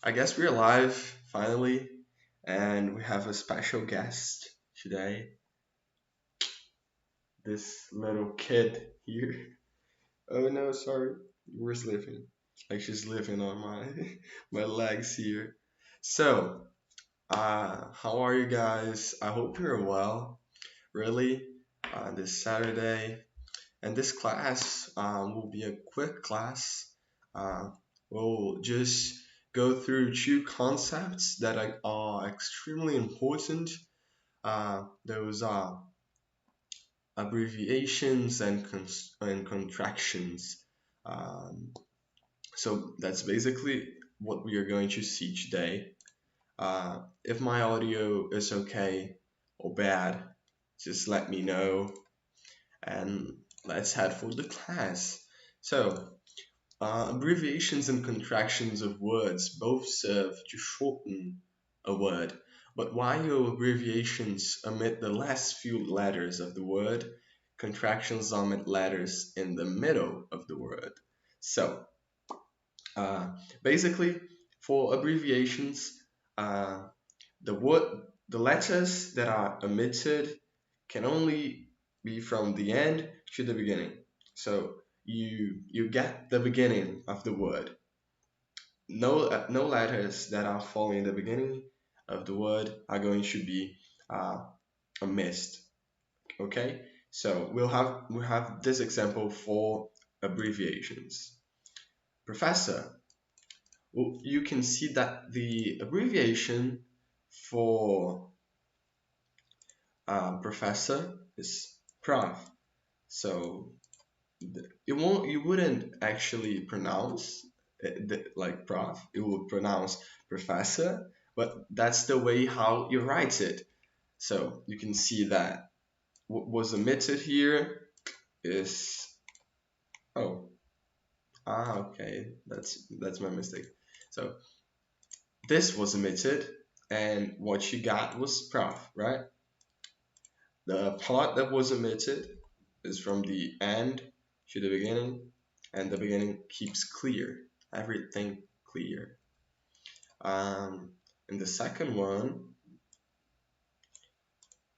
I guess we're live finally, and we have a special guest today. This little kid here. Oh no, sorry, we're sleeping. Like she's living on my my legs here. So, how are you guys? I hope you're well. Really, this Saturday, and this class will be a quick class. Uh, we'll just go through two concepts that are extremely important. Those are abbreviations and contractions. Um, so that's basically what we are going to see today. If my audio is okay or bad, just let me know and let's head for the class. So, abbreviations and contractions of words both serve to shorten a word, but while abbreviations omit the last few letters of the word, contractions omit letters in the middle of the word. So, uh, basically, for abbreviations, uh, the letters that are omitted can only be from the end to the beginning. So you get the beginning of the word. No letters that are following the beginning of the word are going to be uh, missed. Okay, so we'll have this example for abbreviations. Professor, well, you can see that the abbreviation for professor is prof. So you wouldn't actually pronounce like prof. It would pronounce professor, but that's the way how you write it. So you can see that what was omitted here is oh okay, that's my mistake. So this was omitted, and what you got was prof, right? The part that was omitted is from the end to the beginning, and the beginning keeps clear, everything clear. Um, in the second one,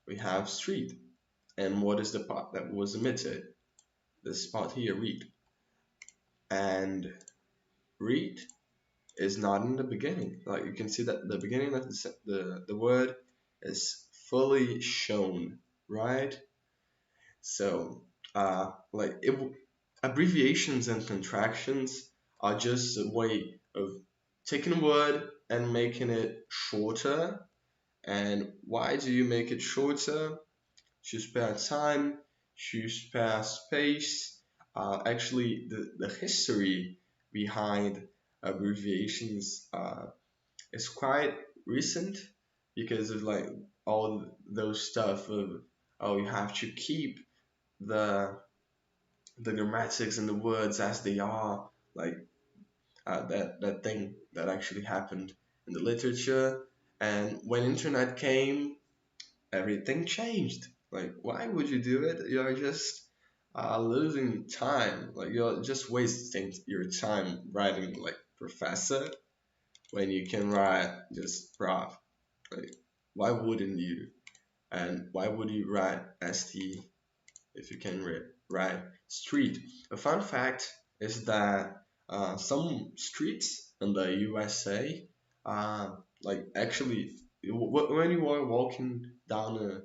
we have street. And what is the part that was omitted? This part here, read. And read is not in the beginning. Like you can see that the beginning of the word is fully shown, right? So, like abbreviations and contractions are just a way of taking a word and making it shorter. And why do you make it shorter? To spare time, to spare space. Actually, the history behind abbreviations is quite recent because of like all those stuff of oh you have to keep the the grammatics and the words as they are, like that thing that actually happened in the literature. And when internet came, everything changed. Like, why would you do it? You're just losing time. Like, you're just wasting your time writing like professor when you can write just prof. Like, why wouldn't you? And why would you write st if you can write street? A fun fact is that some streets in the USA, like actually, when you are walking down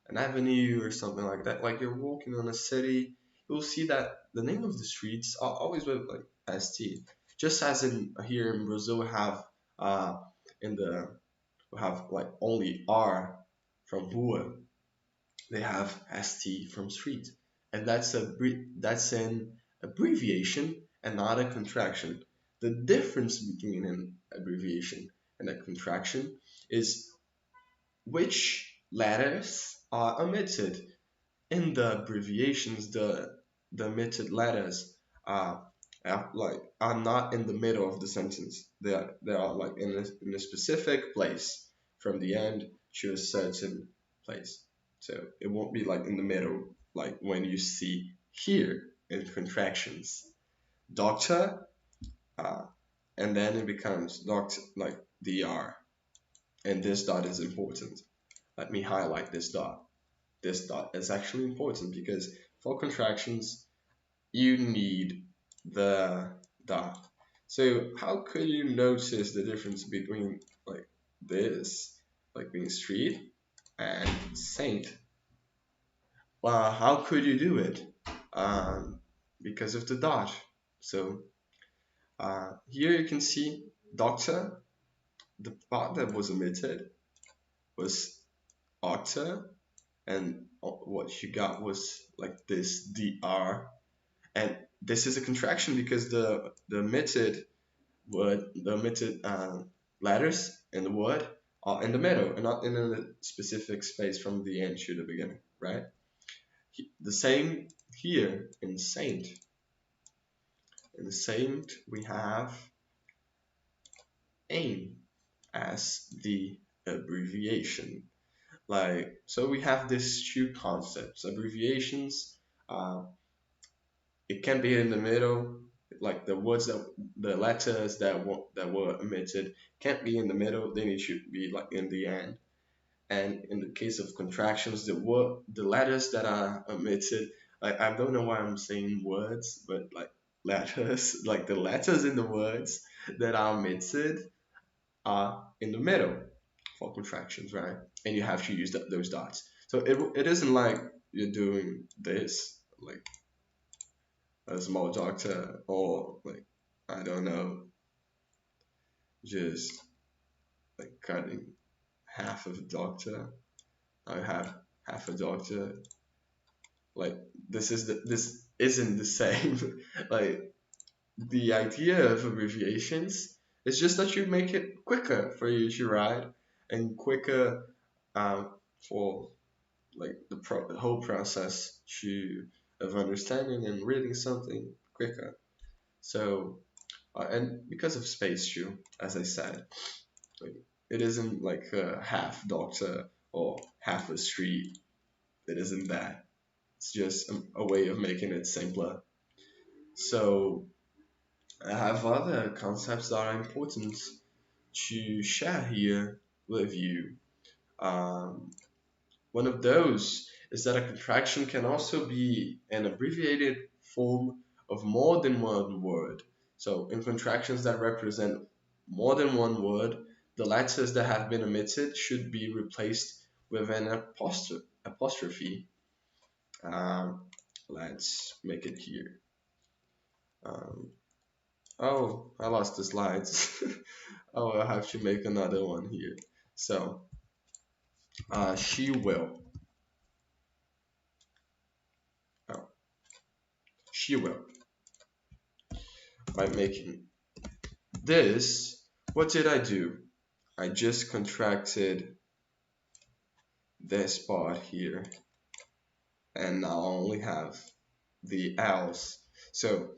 an avenue or something like that, like you're walking on a city, you'll see that the name of the streets are always with like st. Just as in here in Brazil, we have in the we have like only R from rua, they have st from street, and that's an abbreviation and not a contraction. The difference between an abbreviation and a contraction is which letters are omitted. In the abbreviations, the omitted letters are not in the middle of the sentence. They are like in a specific place from the end to a certain place. So it won't be like in the middle, like when you see here in contractions. Doctor, uh, and then it becomes doctor, like dr, and this dot is important. Let me highlight this dot. This dot is actually important because for contractions you need the dot. So how could you notice the difference between like this, like being street, and saint? Well, how could you do it? Because of the dot. So here you can see doctor, the part that was omitted was octa, and what you got was like this dr, and this is a contraction because the omitted word, the omitted letters in the word are in the middle and not in a specific space from the end to the beginning, right? The same here in saint. In saint we have aim as the abbreviation. Like, so we have these two concepts. Abbreviations, uh, it can be in the middle, like the words that the letters that were omitted can't be in the middle. Then it should be like in the end. And in the case of contractions, the letters that are omitted, like I don't know why I'm saying words, but like letters, like the letters in the words that are omitted are in the middle for contractions, right? And you have to use those dots. So it isn't like you're doing this, like a small doctor, or like, I don't know, just like cutting half of a doctor. I have half a doctor. Like this isn't the same. Like the idea of abbreviations is just that you make it quicker for you to write and quicker um, for like the whole process of understanding and reading something quicker. So and because of space too, as I said, like, it isn't like a half doctor or half a street. It isn't that. It's just a way of making it simpler. So I have other concepts that are important to share here with you. Um, One of those is that a contraction can also be an abbreviated form of more than one word. So in contractions that represent more than one word, the letters that have been omitted should be replaced with an apostrophe. Um, let's make it here. Um, oh, I lost the slides. Oh, I'll have to make another one here. So, she will. Oh, she will. By making this, what did I do? I just contracted this part here, and now I only have the else. So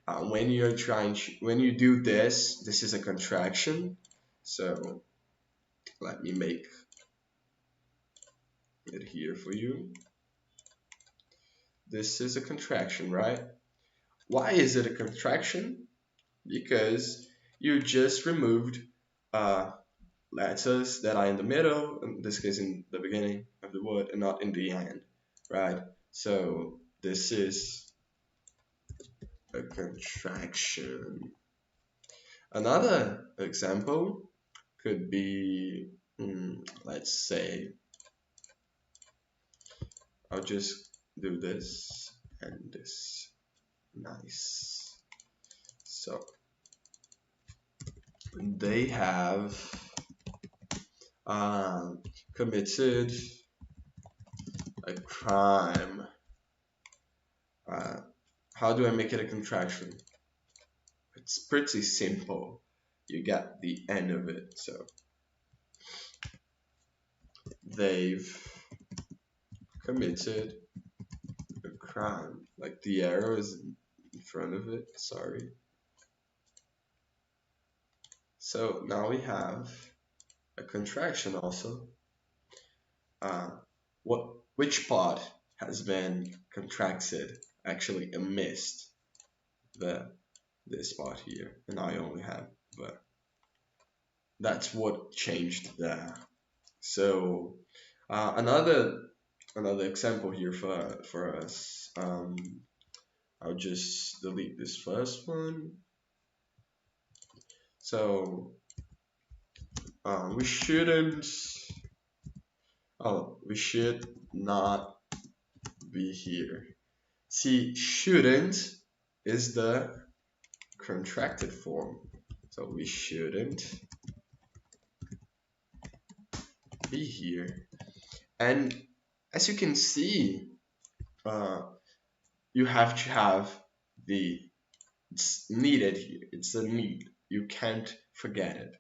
when when you do this, this is a contraction. So let me make it here for you. This is a contraction, right? Why is it a contraction? Because you just removed uh, letters that are in the middle, in this case in the beginning of the word, and not in the end, right? So this is a contraction. Another example could be, let's say, I'll just do this and this. Nice. So they have committed a crime. How do I make it a contraction? It's pretty simple. You get the end of it. So they've committed a crime. Like the arrow is in front of it. Sorry. So now we have a contraction also. Which part has been contracted? Actually, I missed this part here, and I only have but that's what changed there. So another example here for us. I'll just delete this first one. So we shouldn't. Oh, we should not be here. See, shouldn't is the contracted form. So we shouldn't be here. And as you can see, you have to have it's needed here. It's a need. You can't forget it.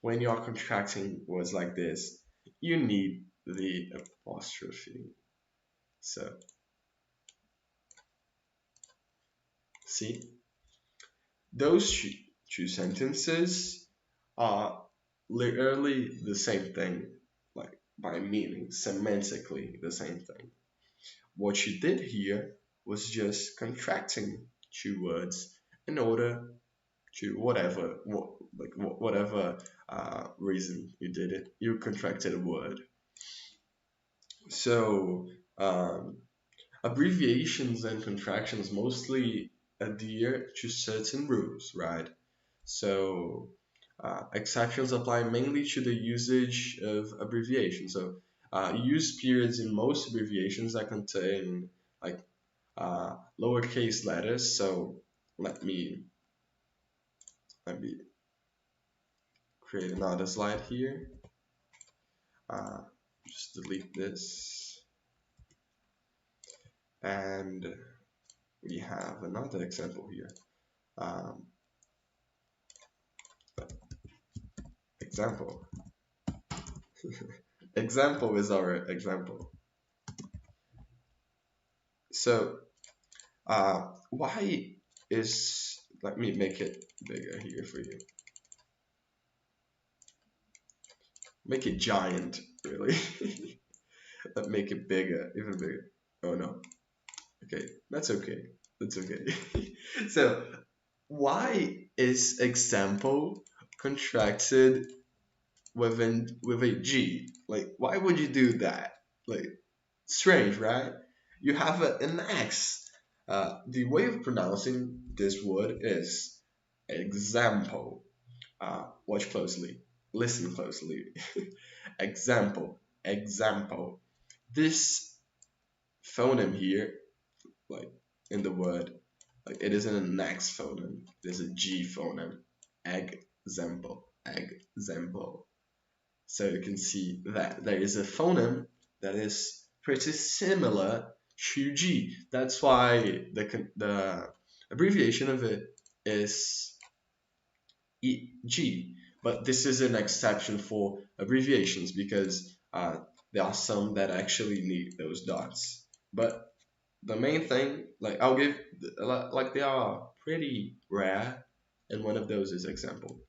When you're contracting words like this, you need the apostrophe. So, see, those two sentences are literally the same thing, like by meaning, semantically the same thing. What you did here was just contracting two words in order to whatever reason you did it, you contracted a word. So abbreviations and contractions mostly adhere to certain rules, right? So exceptions apply mainly to the usage of abbreviations. So use periods in most abbreviations that contain like lowercase letters. So let me create another slide here. Just delete this, and we have another example here. Example. Example is our example. So why is, let me make it bigger here for you. Make it giant, really. Let's make it bigger, even bigger. Oh no. Okay, that's okay. That's okay. So why is example contracted with a G? Like, why would you do that? Like, strange, right? You have an X. The way of pronouncing this word is example. Watch closely. Listen closely. Example. Example. This phoneme here, like in the word, like it isn't an X phoneme. It is a G phoneme. Example. Example. So you can see that there is a phoneme that is pretty similar to G. That's why the abbreviation of it is G. But this is an exception for abbreviations because there are some that actually need those dots. But the main thing, like I'll give, like they are pretty rare, and one of those is example.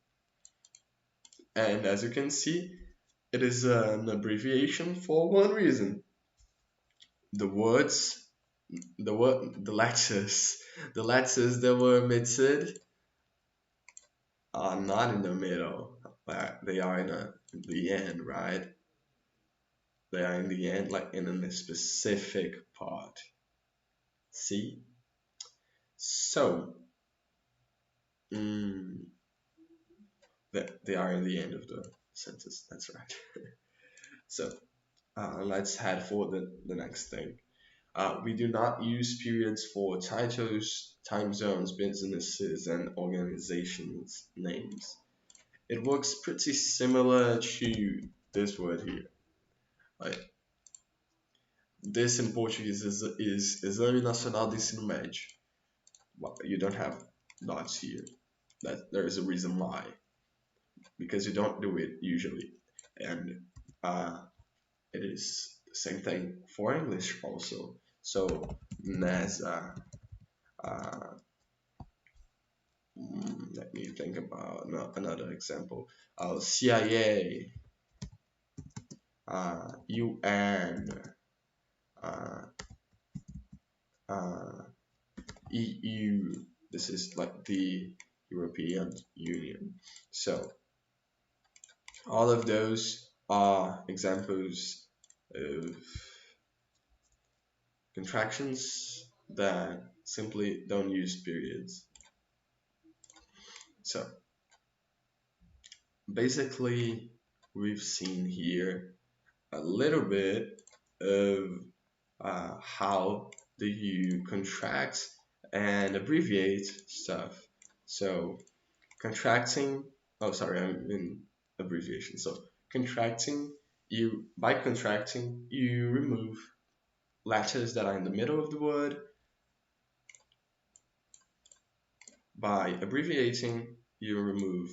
And as you can see, it is an abbreviation for one reason. The words, the letters that were omitted are not in the middle, but they are in the end, right? They are in the end, like in a specific part. See? So, they are in the end of the sentence. That's right. So, let's head for the next thing. We do not use periods for titles, time zones, businesses, and organizations' names. It works pretty similar to this word here. Like this in Portuguese is Exame Nacional de Ensino Médio. Well, you don't have dots here. That there is a reason why. Because you don't do it usually, and it is the same thing for English also. So NASA. Let me think about another example. CIA, UN, EU. This is like the European Union. So all of those are examples of contractions that simply don't use periods. So basically, we've seen here a little bit of how do you contract and abbreviate stuff. So contracting, oh sorry, I'm in abbreviation. So contracting, by contracting you remove letters that are in the middle of the word. By abbreviating, you remove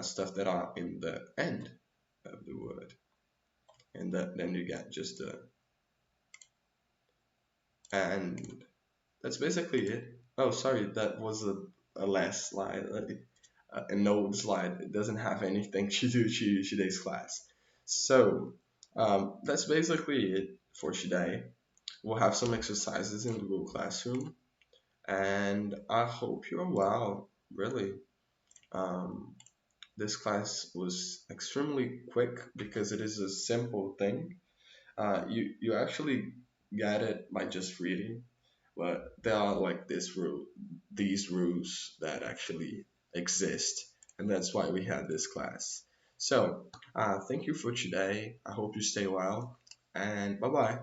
stuff that are in the end of the word, and then you get just the, and that's basically it. Oh, sorry, that was a last slide, an old slide. It doesn't have anything to do to today's class. So that's basically it for today. We'll have some exercises in the Google Classroom, and I hope you're well, really. Um, this class was extremely quick because it is a simple thing. You actually get it by just reading, but there are like these rules that actually exist, and that's why we had this class. So thank you for today. I hope you stay well, and bye bye.